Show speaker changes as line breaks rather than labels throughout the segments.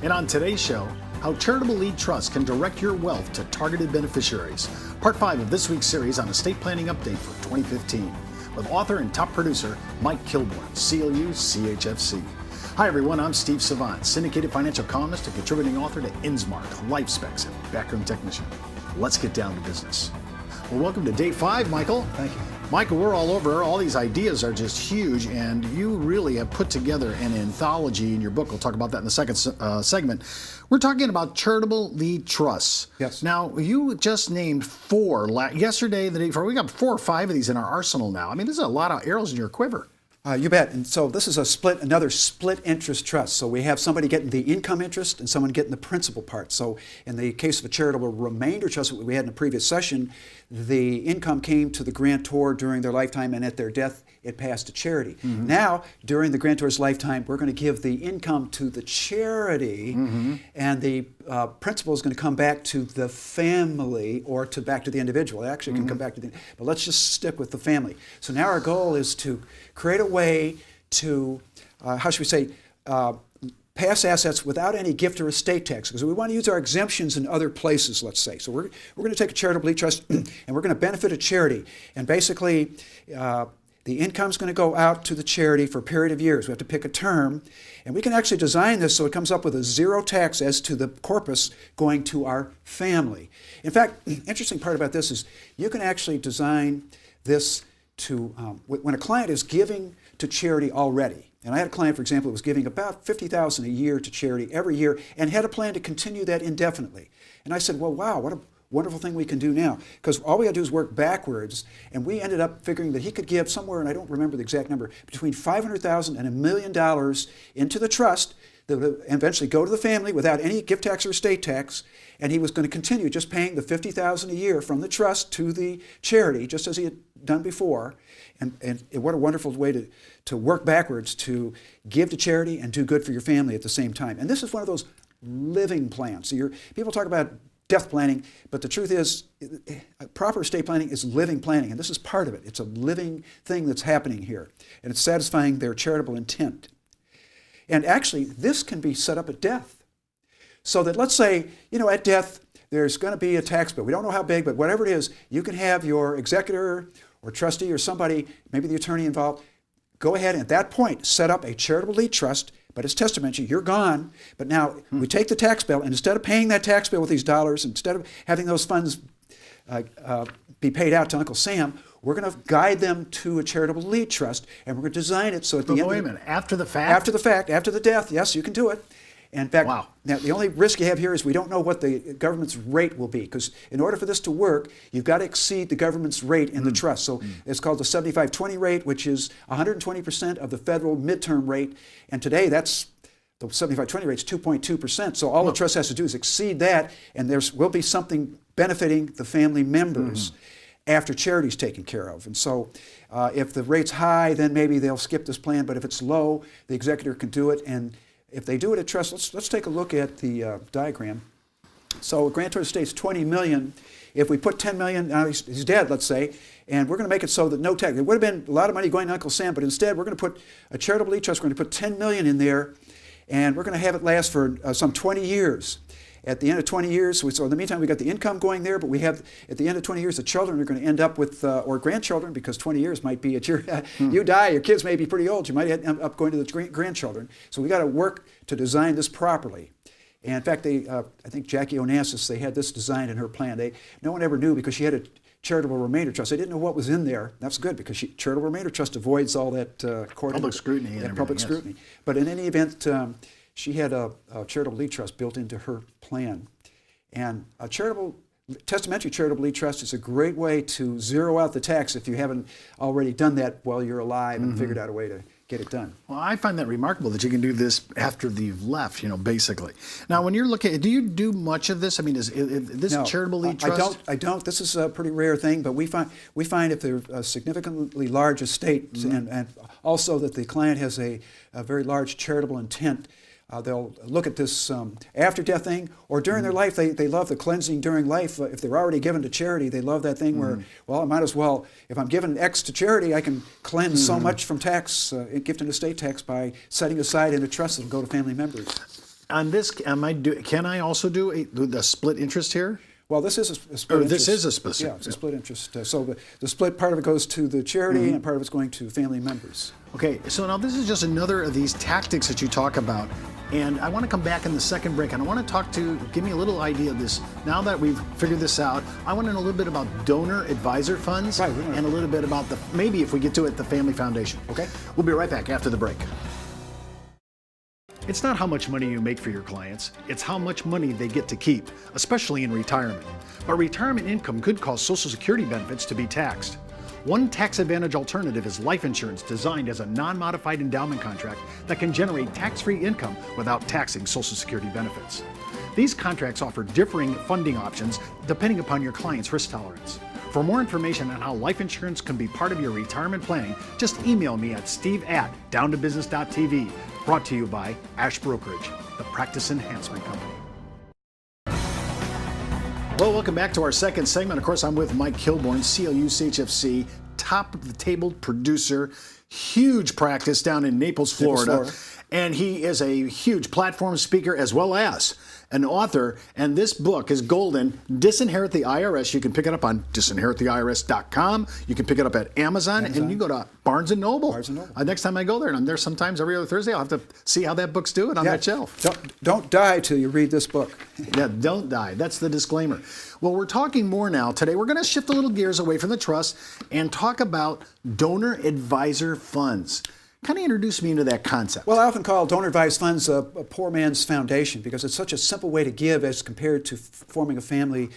And on today's show, how charitable lead trusts can direct your wealth to targeted beneficiaries. Part 5 of this week's series on estate planning update for 2015 with author and top producer Mike Kilborn, CLU CHFC. Hi everyone, I'm Steve Savant, syndicated financial columnist and contributing author to Innsmark, LifeSpecs, and Backroom Technician. Let's get down to business. Well, welcome to day 5, Michael.
Thank you.
Michael, we're all over. All these ideas are just huge, and you really have put together an anthology in your book. We'll talk about that in the second segment. We're talking about charitable lead trusts.
Yes.
Now, you just named 4 yesterday, the day before. We got 4 or 5 of these in our arsenal now. I mean, this is a lot of arrows in your quiver.
You bet. And so this is another split interest trust. So we have somebody getting the income interest and someone getting the principal part. So in the case of a charitable remainder trust, what we had in the previous session, the income came to the grantor during their lifetime, and at their death, it passed to charity. Mm-hmm. Now, during the grantor's lifetime, we're going to give the income to the charity, mm-hmm. and the principal is going to come back to the family or back to the individual. It actually can come back to the, but let's just stick with the family. So now our goal is to create a way to, how should we say, pass assets without any gift or estate tax, because we want to use our exemptions in other places, let's say. So we're going to take a charitable lead trust and we're going to benefit a charity. And basically, the income's going to go out to the charity for a period of years. We have to pick a term, and we can actually design this so it comes up with a zero tax as to the corpus going to our family. In fact, the interesting part about this is you can actually design this to, when a client is giving to charity already, and I had a client, for example, who was giving about $50,000 a year to charity every year and had a plan to continue that indefinitely. And I said, well, wow, what a wonderful thing we can do now, because all we got to do is work backwards, and we ended up figuring that he could give somewhere, and I don't remember the exact number, between $500,000 and $1 million into the trust that would eventually go to the family without any gift tax or estate tax, and he was going to continue just paying the $50,000 a year from the trust to the charity, just as he had done before. And what a wonderful way to work backwards, to give to charity and do good for your family at the same time. And this is one of those living plans. So people talk about death planning, but the truth is, proper estate planning is living planning, and this is part of it. It's a living thing that's happening here, and it's satisfying their charitable intent. And actually, this can be set up at death. So that, let's say, at death, there's going to be a tax bill. We don't know how big, but whatever it is, you can have your executor or trustee or somebody, maybe the attorney involved, go ahead and at that point set up a charitable lead trust. But it's testamentary, you're gone. But now we take the tax bill, and instead of paying that tax bill with these dollars, instead of having those funds be paid out to Uncle Sam, we're going to guide them to a charitable lead trust, and we're going to design it so at the end.
Wait a minute, after the fact?
After the fact, after the death, yes, you can do it. And in fact,
wow.
Now the only risk you have here is we don't know what the government's rate will be, because in order for this to work, you've got to exceed the government's rate in the trust. So it's called the 75-20 rate, which is 120% of the federal midterm rate, and today that's the 75-20 rate is 2.2%. So all the trust has to do is exceed that, and there will be something benefiting the family members after charity's taken care of. And so if the rate's high, then maybe they'll skip this plan, but if it's low, the executor can do it. And if they do it at trust, let's take a look at the diagram. So a grantor estate's $20 million. If we put $10 million, now he's dead, let's say, and we're going to make it so that no tax. It would have been a lot of money going to Uncle Sam, but instead we're going to put a charitable lead trust. We're going to put $10 million in there, and we're going to have it last for some 20 years. At the end of 20 years, so in the meantime, we got the income going there, but we have, at the end of 20 years, the children are going to end up with, or grandchildren, because 20 years might be, you die, your kids may be pretty old, you might end up going to the grandchildren. So we got to work to design this properly. And in fact, I think Jackie Onassis, they had this designed in her plan. No one ever knew, because she had a charitable remainder trust. They didn't know what was in there. That's good, because charitable remainder trust avoids all that
public scrutiny and
public scrutiny. But in any event, she had a charitable lead trust built into her plan. And a testamentary charitable lead trust is a great way to zero out the tax if you haven't already done that while you're alive and figured out a way to get it done.
Well, I find that remarkable that you can do this after you've left, basically. Now, when you're looking, do you do much of this? I mean, is this
no,
charitable lead trust?
I don't. This is a pretty rare thing, but we find if they're significantly large estates and also that the client has a very large charitable intent, they'll look at this after-death thing, or during their life, they love the cleansing during life. If they're already given to charity, they love that thing where, well, I might as well, if I'm giving X to charity, I can cleanse so much from tax, gift and estate tax by setting aside in a trust that'll go to family members.
on this, can I also do the split interest here?
Well, this is a split interest.
This is a split.
Yeah, it's a split interest. So the split part of it goes to the charity, and part of it's going to family members.
Okay, so now this is just another of these tactics that you talk about, and I want to come back in the second break, and I want to give me a little idea of this. Now that we've figured this out, I want to know a little bit about donor advisor funds,
right,
and a little bit about maybe if we get to it, the family foundation.
Okay.
We'll be right back after the break. It's not how much money you make for your clients, it's how much money they get to keep, especially in retirement. But retirement income could cause Social Security benefits to be taxed. One tax advantage alternative is life insurance designed as a non-modified endowment contract that can generate tax-free income without taxing Social Security benefits. These contracts offer differing funding options depending upon your client's risk tolerance. For more information on how life insurance can be part of your retirement planning, just email me at steve@downtobusiness.tv. Brought to you by Ash Brokerage, the practice enhancement company. Well, welcome back to our second segment. Of course, I'm with Mike Kilborn, CLU CHFC, top of the table producer, huge practice down in Naples, Florida. And he is a huge platform speaker as well as an author. And this book is golden, Disinherit the IRS. You can pick it up on disinherittheirs.com. You can pick it up at Amazon. And you go to Barnes & Noble. Next time I go there, and I'm there sometimes every other Thursday, I'll have to see how that book's doing on that shelf.
Don't die till you read this book.
Yeah, don't die. That's the disclaimer. Well, we're talking more now today. We're going to shift a little gears away from the trust and talk about donor advisor funds. Kind of introduce me into that concept.
Well, I often call donor advised funds a poor man's foundation because it's such a simple way to give as compared to forming a family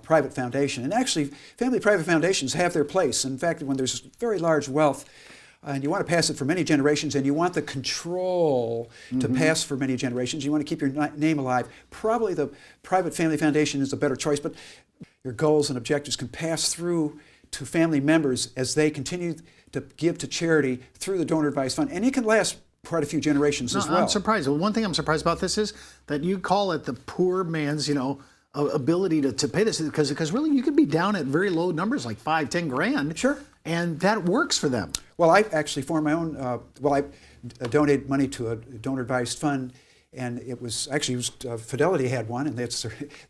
private foundation. And actually, family private foundations have their place. In fact, when there's very large wealth and you want to pass it for many generations and you want the control to pass for many generations, you want to keep your name alive, probably the private family foundation is a better choice, but your goals and objectives can pass through to family members as they continue to give to charity through the donor advised fund, and it can last quite a few generations as well.
I'm surprised. Well, one thing I'm surprised about this is that you call it the poor man's, ability to pay this, because really you could be down at very low numbers like 5, 10 grand.
Sure.
And that works for them.
Well, I actually formed my own. I donated money to a donor advised fund. And it was actually Fidelity had one, and they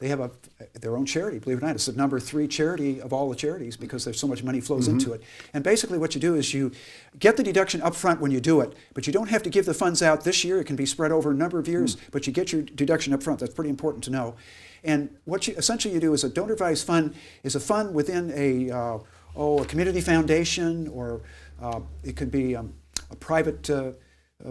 have their own charity. Believe it or not, it's the number 3 charity of all the charities because there's so much money flows into it. And basically, what you do is you get the deduction up front when you do it, but you don't have to give the funds out this year. It can be spread over a number of years, but you get your deduction up front. That's pretty important to know. And what you essentially do is a donor advised fund is a fund within a community foundation, or it could be a private.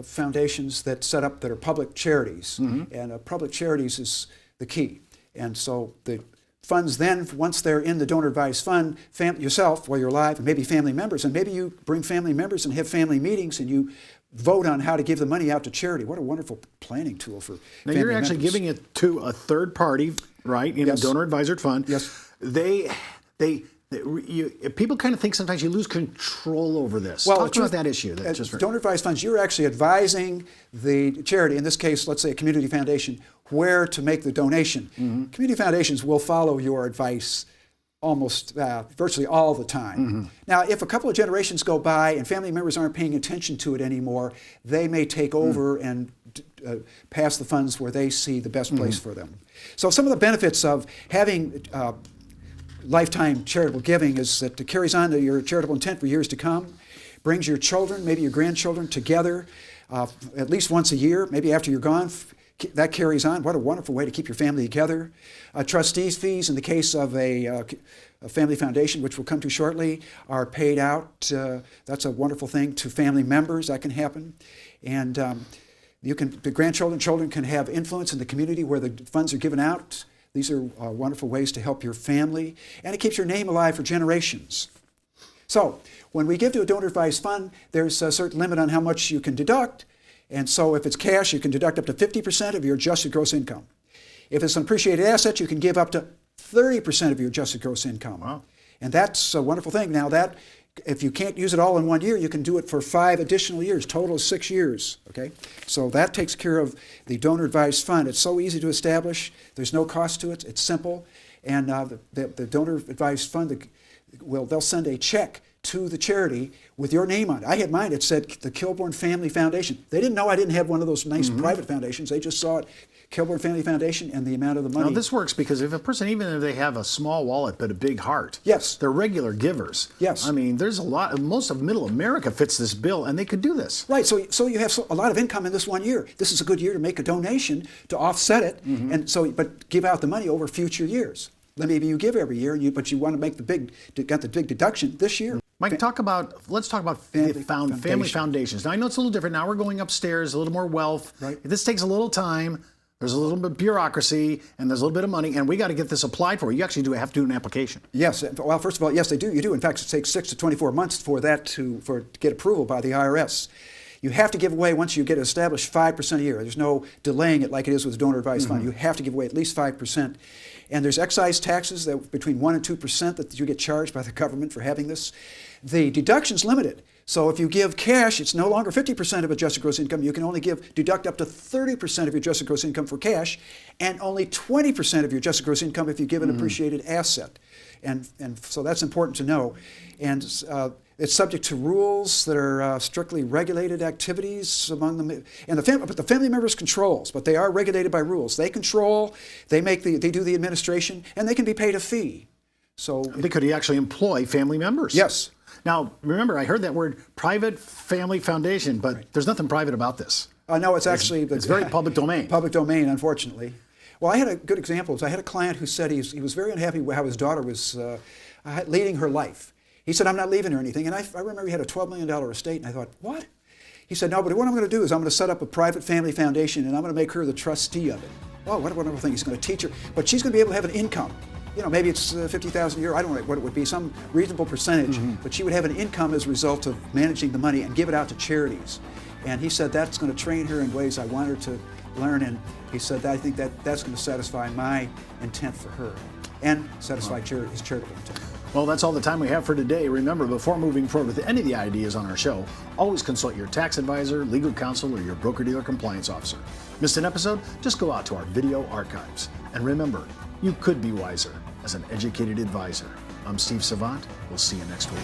Foundations that set up that are public charities, and public charities is the key. And so the funds then, once they're in the donor advised fund, yourself while you're alive, and maybe family members, and maybe you bring family members and have family meetings and you vote on how to give the money out to charity. What a wonderful planning tool for
now
family
you're actually
members.
Giving it to a third party, right, in a donor advisor fund.
Yes.
People kind of think sometimes you lose control over this.
Well,
talk about that issue.
Donor advised funds, you're actually advising the charity, in this case, let's say a community foundation, where to make the donation. Community foundations will follow your advice almost virtually all the time. Now, if a couple of generations go by and family members aren't paying attention to it anymore, they may take over and pass the funds where they see the best place for them. So some of the benefits of having lifetime charitable giving is that it carries on to your charitable intent for years to come, brings your children, maybe your grandchildren together at least once a year, maybe after you're gone. That carries on. What a wonderful way to keep your family together. Trustees' fees in the case of a family foundation, which we'll come to shortly, are paid out. That's a wonderful thing to family members. That can happen. And the children can have influence in the community where the funds are given out. These are wonderful ways to help your family, and it keeps your name alive for generations. So when we give to a donor advised fund, there's a certain limit on how much you can deduct, and so if it's cash, you can deduct up to 50% of your adjusted gross income. If it's an appreciated asset, you can give up to 30% of your adjusted gross income.
Wow.
And that's a wonderful thing. Now that, if you can't use it all in 1 year, you can do it for 5 additional years, total of 6 years, okay? So that takes care of the donor advised fund. It's so easy to establish. There's no cost to it. It's simple. And the donor advised fund, they'll send a check to the charity with your name on it. I had mine. It said the Kilbourne Family Foundation. They didn't know I didn't have one of those nice private foundations. They just saw it, Kilbourne Family Foundation, and the amount of the money.
Now this works because if a person, even if they have a small wallet but a big heart,
yes,
they're regular givers.
Yes,
I mean, there's a lot. Most of Middle America fits this bill, and they could do this.
Right. So you have a lot of income in this one year. This is a good year to make a donation to offset it, and so but give out the money over future years. Then maybe you give every year, but you want to make the big deduction this year.
Mike, let's talk about family foundations. Now I know it's a little different. Now we're going upstairs, a little more wealth.
Right.
This takes a little time. There's a little bit of bureaucracy, and there's a little bit of money, and we got to get this applied for. You actually have to do an application.
Yes. Well, first of all, yes, they do. You do. In fact, it takes 6 to 24 months for that to get approval by the IRS. You have to give away, once you get established, 5% a year. There's no delaying it like it is with the donor advised fund. You have to give away at least 5%. And there's excise taxes that between 1% and 2% that you get charged by the government for having this. The deduction's limited. So if you give cash, it's no longer 50% of adjusted gross income. You can only deduct up to 30% of your adjusted gross income for cash, and only 20% of your adjusted gross income if you give an appreciated asset. And so that's important to know. And it's subject to rules that are strictly regulated activities among them. And but the family members controls, but they are regulated by rules. They control, they do the administration, and they can be paid a fee. So
they could actually employ family members.
Yes.
Now, remember, I heard that word private family foundation, but there's nothing private about this.
No, it's actually...
It's very public domain.
Public domain, unfortunately. Well, I had a good example. I had a client who said he was very unhappy with how his daughter was leading her life. He said, I'm not leaving her anything. And I remember he had a $12 million estate, and I thought, what? He said, no, but what I'm going to do is I'm going to set up a private family foundation, and I'm going to make her the trustee of it. Oh, what a wonderful thing. He's going to teach her. But she's going to be able to have an income. You know, maybe it's $50,000 a year. I don't know what it would be, some reasonable percentage. But she would have an income as a result of managing the money and give it out to charities. And he said that's going to train her in ways I want her to learn. And he said that I think that's going to satisfy my intent for her and satisfy his charitable intent.
Well, that's all the time we have for today. Remember, before moving forward with any of the ideas on our show, always consult your tax advisor, legal counsel, or your broker-dealer compliance officer. Missed an episode? Just go out to our video archives. And remember, you could be wiser as an educated advisor. I'm Steve Savant. We'll see you next week.